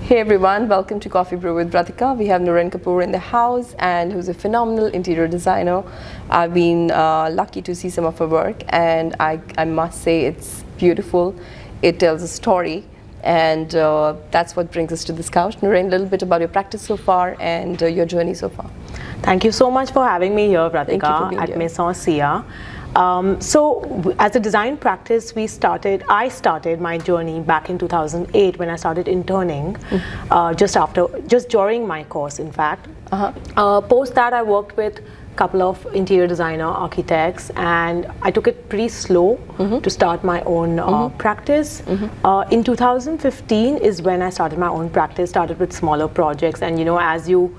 Hey everyone, welcome to Coffee Brew with Vratika. We have Noorein Kapoor in the house, and who's a phenomenal interior designer. I've been lucky to see some of her work, and I must say it's beautiful. It tells a story, and that's what brings us to this couch. Noorein, a little bit about your practice so far and your journey so far. Thank you so much for having me here, Vratika, at here. Maison Sia. So as a design practice, I started my journey back in 2008 when I started interning, just during my course, in fact. Post that, I worked with a couple of interior designer architects, and I took it pretty slow to start my own practice. In 2015 is when I started my own practice, started with smaller projects, and as you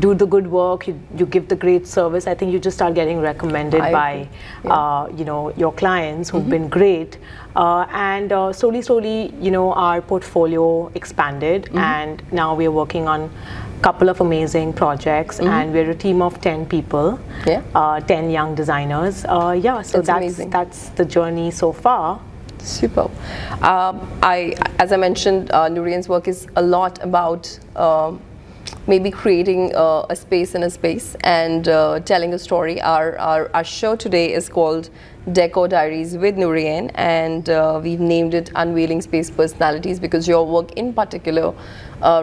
do the good work, you give the great service, I think you just start getting recommended by your clients who've been great, and slowly our portfolio expanded, and now we're working on a couple of amazing projects, and we're a team of 10 people, 10 young designers. So that's the journey so far. Super. As I mentioned, Noorein's work is a lot about maybe creating a space in a space and telling a story. Our show today is called Decor Diaries with Noorein, and we've named it Unveiling Space Personalities because your work in particular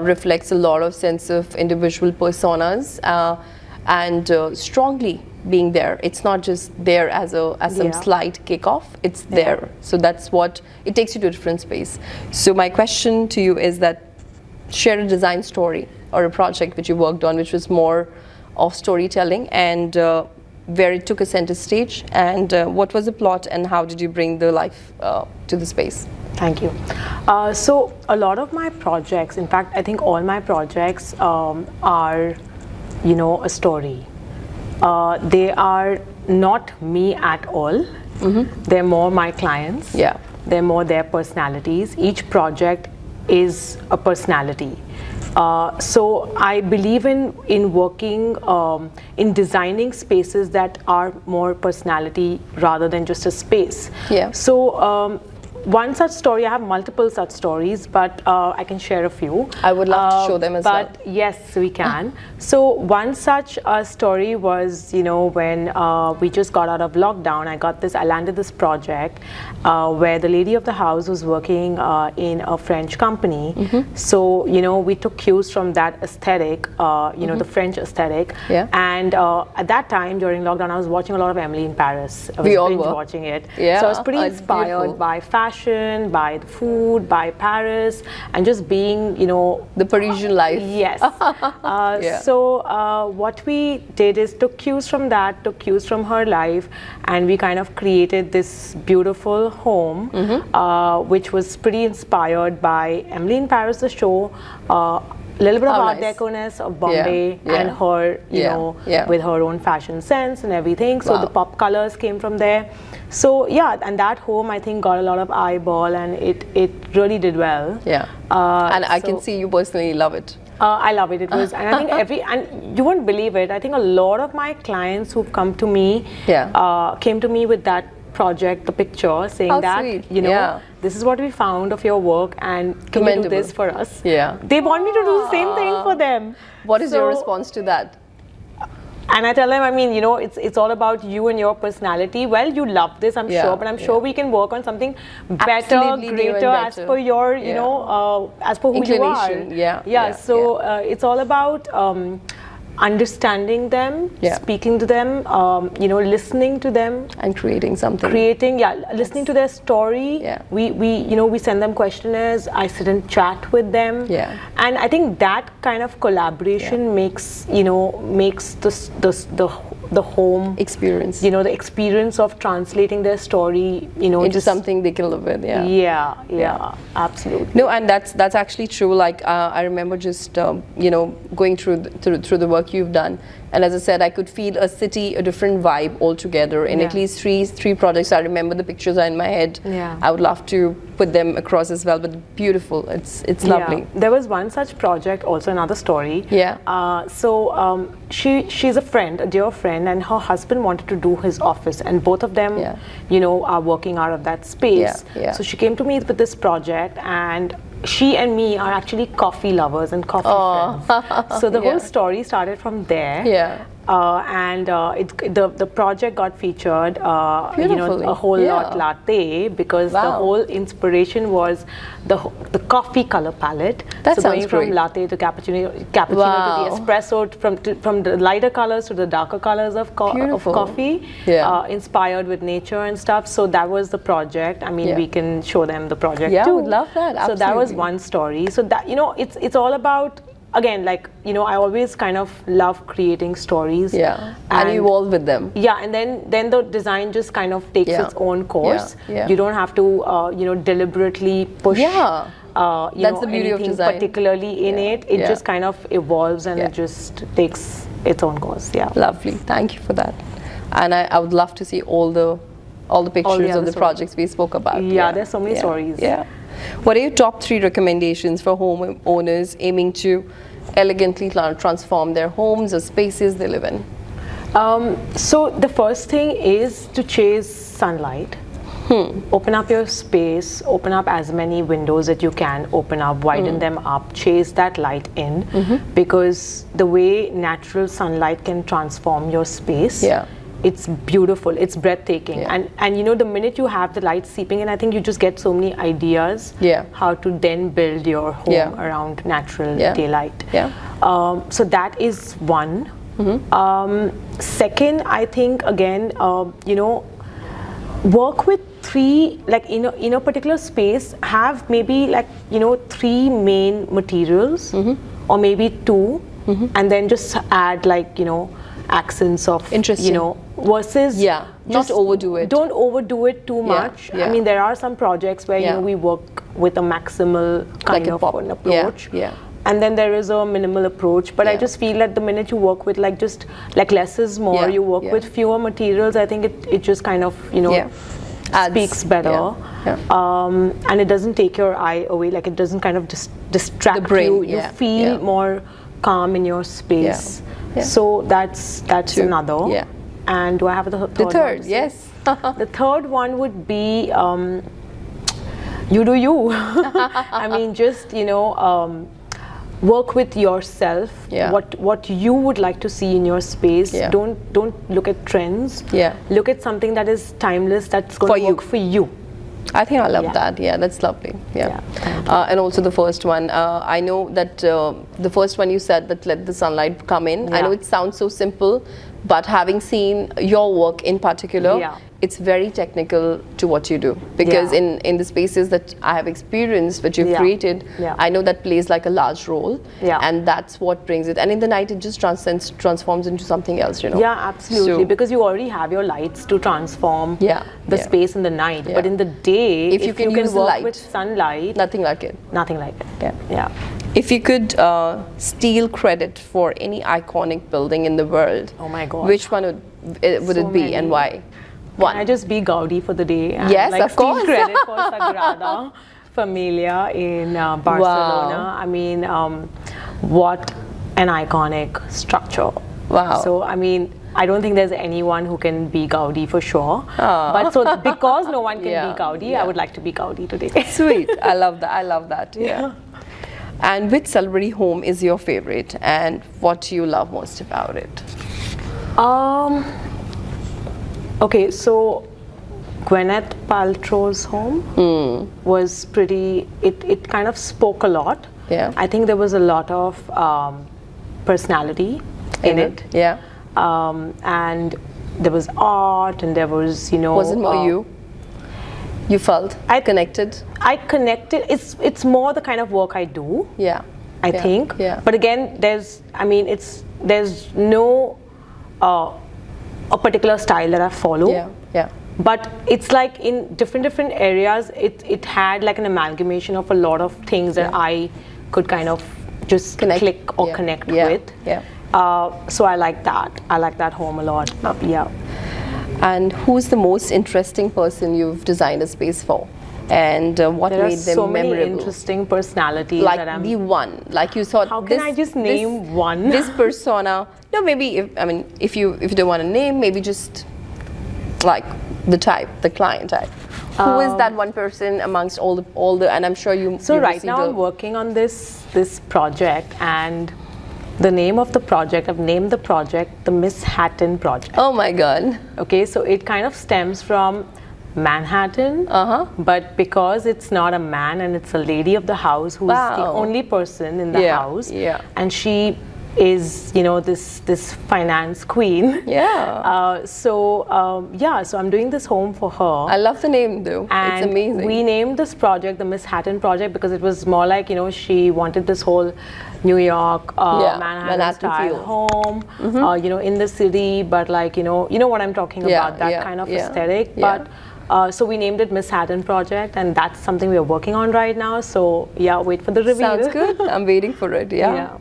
reflects a lot of sense of individual personas and strongly being there. It's not just there as some slight kickoff, it's there. So that's what, it takes you to a different space. So my question to you is that share a design story or a project which you worked on which was more of storytelling and where it took a center stage, and what was the plot and how did you bring the life to the space? Thank you. So a lot of my projects, in fact I think all my projects are a story. They are not me at all. They're more my clients. They're more their personalities. Each project is a personality. So I believe in working, in designing spaces that are more personality rather than just a space. So one such story, I have multiple such stories, but I can share a few. I would love to show them as well. But yes, we can. So one such story was, when we just got out of lockdown, I landed this project where the lady of the house was working in a French company. So, we took cues from that aesthetic, the French aesthetic. And at that time, during lockdown, I was watching a lot of Emily in Paris. I was binge watching it. So I was pretty inspired by fashion, by the food, by Paris, and just being, the Parisian life. Yes. So what we did is took cues from that, took cues from her life, and we kind of created this beautiful home, which was pretty inspired by Emily in Paris, the show, a little bit of Art Deco-ness of Bombay, and her, with her own fashion sense and everything. So the pop colors came from there. So and that home I think got a lot of eyeball, and it really did well. And I can see you personally love it. I love it. It was, and I think and you won't believe it, I think a lot of my clients who've come to me came to me with that project, the picture, saying this is what we found of your work, and can you do this for us? They want me to do the same thing for them. What is your response to that? And I tell them, it's all about you and your personality. Well, you love this, I'm sure, but I'm sure we can work on something better, greater, as per your, as per who you are. So it's all about understanding them, speaking to them, listening to them, and creating something. Listening to their story. We send them questionnaires. I sit and chat with them. And I think that kind of collaboration makes the home experience. The experience of translating their story, into something they can live with. Absolutely. No, and that's actually true. Like I remember just going through the work you've done, and as I said, I could feel a city, a different vibe altogether in at least three projects. I remember the pictures are in my head. I would love to put them across as well, but beautiful. It's lovely. There was one such project, also another story. So she's a friend, a dear friend, and her husband wanted to do his office, and both of them are working out of that space. So she came to me with this project, and she and me are actually coffee lovers and coffee friends. So the whole story started from there. Yeah. The project got featured, a whole lot latte, because the Wow. whole inspiration was the coffee color palette. That so going sounds from great. latte to cappuccino Wow. to the espresso, from the lighter colors to the darker colors of coffee, inspired with nature and stuff. So that was the project. I mean, we can show them the project Yeah, too. would love that. So that was Absolutely. one story. So that, it's all about, again, like, I always kind of love creating stories. Yeah. And you evolve with them. Yeah, and then the design just kind of takes its own course. Yeah. You don't have to, deliberately push. Yeah. That's the beauty of anything design. particularly in it. It just kind of evolves and it just takes its own course. Yeah. Lovely. Thank you for that. And I would love to see all the pictures of the projects we spoke about. Yeah, there's so many stories. Yeah. What are your top 3 recommendations for home owners aiming to elegantly transform their homes or spaces they live in? So the first thing is to chase sunlight. Open up your space, open up as many windows that you can open up, widen them up, chase that light in, because the way natural sunlight can transform your space, it's beautiful, it's breathtaking. And the minute you have the light seeping in, I think you just get so many ideas how to then build your home around natural daylight. So that is one. Second, I think, again, work with 3, like in a particular space, have maybe like 3 main materials, or maybe 2, and then just add like accents of versus not overdo it. Don't overdo it too much. I mean, there are some projects where we work with a maximal kind of an approach. And then there is a minimal approach, but I just feel that the minute you work with just less is more, you work with fewer materials, I think it just kind of speaks better. And it doesn't take your eye away, like it doesn't kind of distract you. You feel more calm in your space. So that's another. And do I have the third one? Yes. The third one would be you do you. I mean, just work with yourself. What you would like to see in your space. Don't look at trends. Look at something that is timeless, that's going to work for you. I think I love that. Yeah, that's lovely. And also the first one, I know that the first one you said, that let the sunlight come in. I know it sounds so simple, but having seen your work in particular, it's very technical to what you do, because in the spaces that I have experienced, which you've created, I know that plays like a large role, and that's what brings it. And in the night, it just transforms into something else, Yeah, absolutely, because you already have your lights to transform the space in the night. But in the day, if you can use work light with sunlight, nothing like it. Nothing like it. If you could steal credit for any iconic building in the world, oh my God, which one would it be, and why? Can I just be Gaudi for the day? And yes, of course. Steal credit for Sagrada Familia in Barcelona. I mean, what an iconic structure. Wow. So, I mean, I don't think there's anyone who can be Gaudi for sure. But so because no one can be Gaudi, I would like to be Gaudi today. Sweet. I love that. I love that. Yeah. And which celebrity home is your favorite, and what do you love most about it? Okay, so Gwyneth Paltrow's home was pretty, it kind of spoke a lot. I think there was a lot of personality in it. And there was art, and there was, Was it more you? You felt connected? I connected. It's more the kind of work I do. I think. But again, there's no a particular style that I follow. But it's like in different areas, it had like an amalgamation of a lot of things that I could kind of just click or connect with. So I like that. I like that home a lot. And who's the most interesting person you've designed a space for? And what made them so memorable? Many interesting personalities. Like that I'm, the one, like you thought. How can I just name one? This persona. No, maybe if you don't want to name, maybe just like the type, the client type. Who is that one person amongst all the and I'm sure you So you right received now I'm working on this project, and the name of the project, I've named the project the Miss Hatton Project. Oh my God. Okay, so it kind of stems from Manhattan, but because it's not a man and it's a lady of the house who's the Wow. only person in the house, and she is, you know, this finance queen. Yeah. So I'm doing this home for her. I love the name though. And it's amazing. we named this project the Miss Hatton Project because it was more like, you know, she wanted this whole New York, Manhattan style feel. home, you know, in the city, but like, you know what I'm talking about, that kind of aesthetic. But so we named it Miss Hatton Project, and that's something we are working on right now. So yeah, wait for the reveal. Sounds good. I'm waiting for it. Yeah.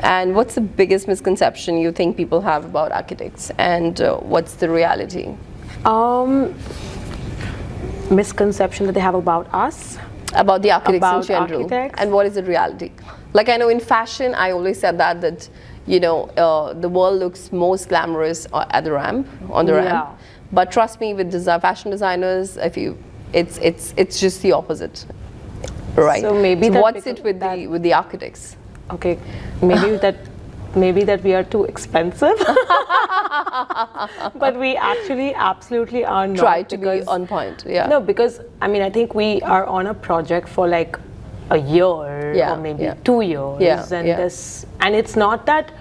And what's the biggest misconception you think people have about architects, and what's the reality? Misconception that they have about us? About the architects About in general. architects? And what is the reality? Like I know in fashion, I always said that you know the world looks most glamorous at the ramp, on the ramp. But trust me, with fashion designers, it's just the opposite, right? So maybe what's it with the architects? Okay, maybe that we are too expensive, but we actually absolutely are not. Try to be on point. Yeah. No, because I mean I think we are on a project for like a year or maybe 2 years, and it's not that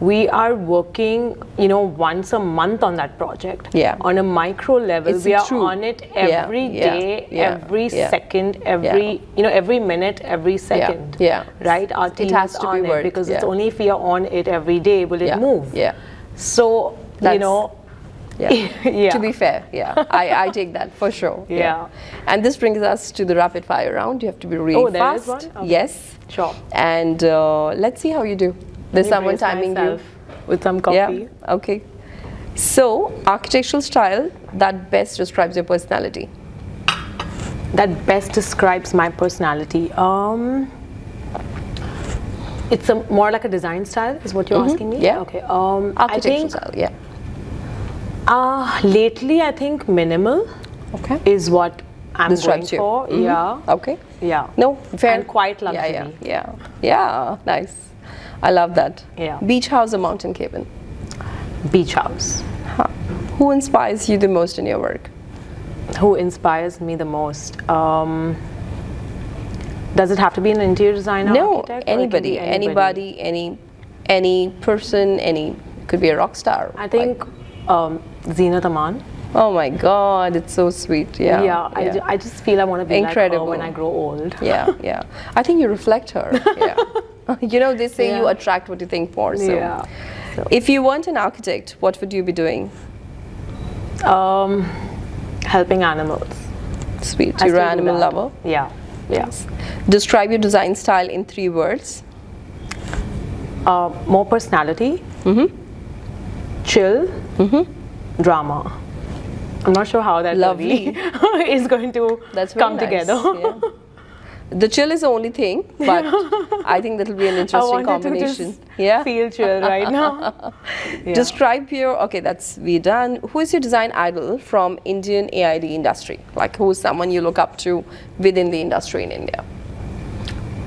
we are working, you know, once a month on that project. Yeah. On a micro level, we are on it every day, every second, you know, every minute, every second. Yeah. Right? Our team has is to on be it worked. because it's only if we are on it every day will it move. Yeah. So, you know. To be fair, I take that for sure. And this brings us to the rapid fire round. You have to be really fast. There is one? Okay. Yes. Sure. And let's see how you do. There's someone timing you with some coffee. Yeah. Okay. So, architectural style that best describes your personality. That best describes my personality. It's more like a design style, is what you're asking me? Yeah. Okay. Architectural style. Yeah. Lately, I think minimal. Okay. Is what I'm describes going for. You. Yeah. Okay. Yeah. No, fair. And quite luxury. Yeah. Nice. I love that. Yeah. Beach house or mountain cabin? Beach house. Who inspires you the most in your work? Who inspires me the most? Does it have to be an interior designer? No, architect, anybody, any person, could be a rock star. I think Zeenat Aman. Oh my God, it's so sweet. Yeah. I just feel I want to be incredible like her when I grow old. Yeah. I think you reflect her. Yeah. You know, they say you attract what you think for. So. So, if you weren't an architect, what would you be doing? Helping animals. Sweet. You're an animal lover? Yeah. Yes. Describe your design style in 3 words. More personality. Chill. Drama. I'm not sure how that Lovely. is going to come together. Yeah. The chill is the only thing, but I think that'll be an interesting combination. To just feel chill right now. Describe your, okay, we're done. Who is your design idol from Indian AID industry? Like who's someone you look up to within the industry in India?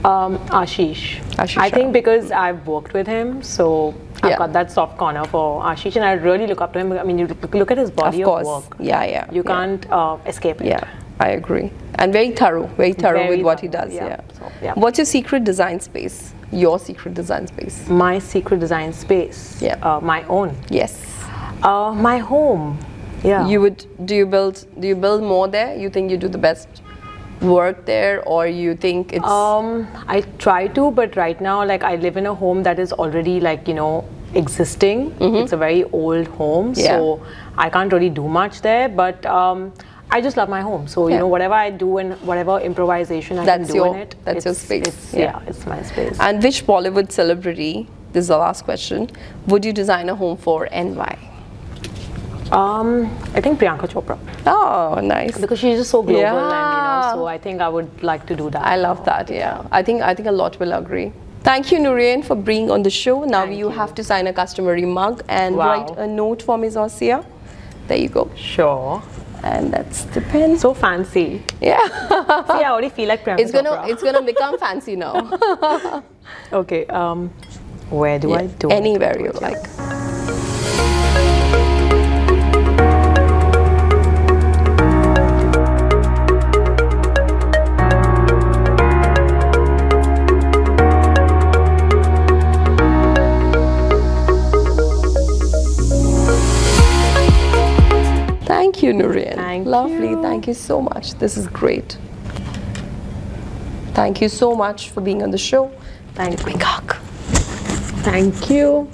Ashish. I think because I've worked with him, so I've got that soft corner for Ashish, and I really look up to him. I mean, you look at his body of work. You can't escape it. Yeah, I agree. And very thorough with what he does. So, What's your secret design space? Your secret design space? My secret design space? My own? Yes. My home. Yeah. Do you build more there? You think you do the best work there, or you think it's I try to, but right now like I live in a home that is already like, you know, existing. It's a very old home, so I can't really do much there, but I just love my home, so you know, whatever I do and whatever improvisation I can do in it, that's your space. It's my space. And which Bollywood celebrity, this is the last question, would you design a home for and why? I think Priyanka Chopra. Oh, nice. Because she's just so global, and you know, so I think I would like to do that. I love that. Yeah, I think a lot will agree. Thank you, Noorein, for being on the show. Now you have to sign a customary mug and write a note for Ms. Ossia. There you go. Sure. And that's the pen. So fancy. Yeah. See, I already feel like Priyanka It's gonna become fancy now. Okay. Where do I do it? Anywhere you like. Thank you, Noorein. Thank Lovely. you. Thank you so much. This is great. Thank you so much for being on the show. Thank you. Quick hug. Thank you.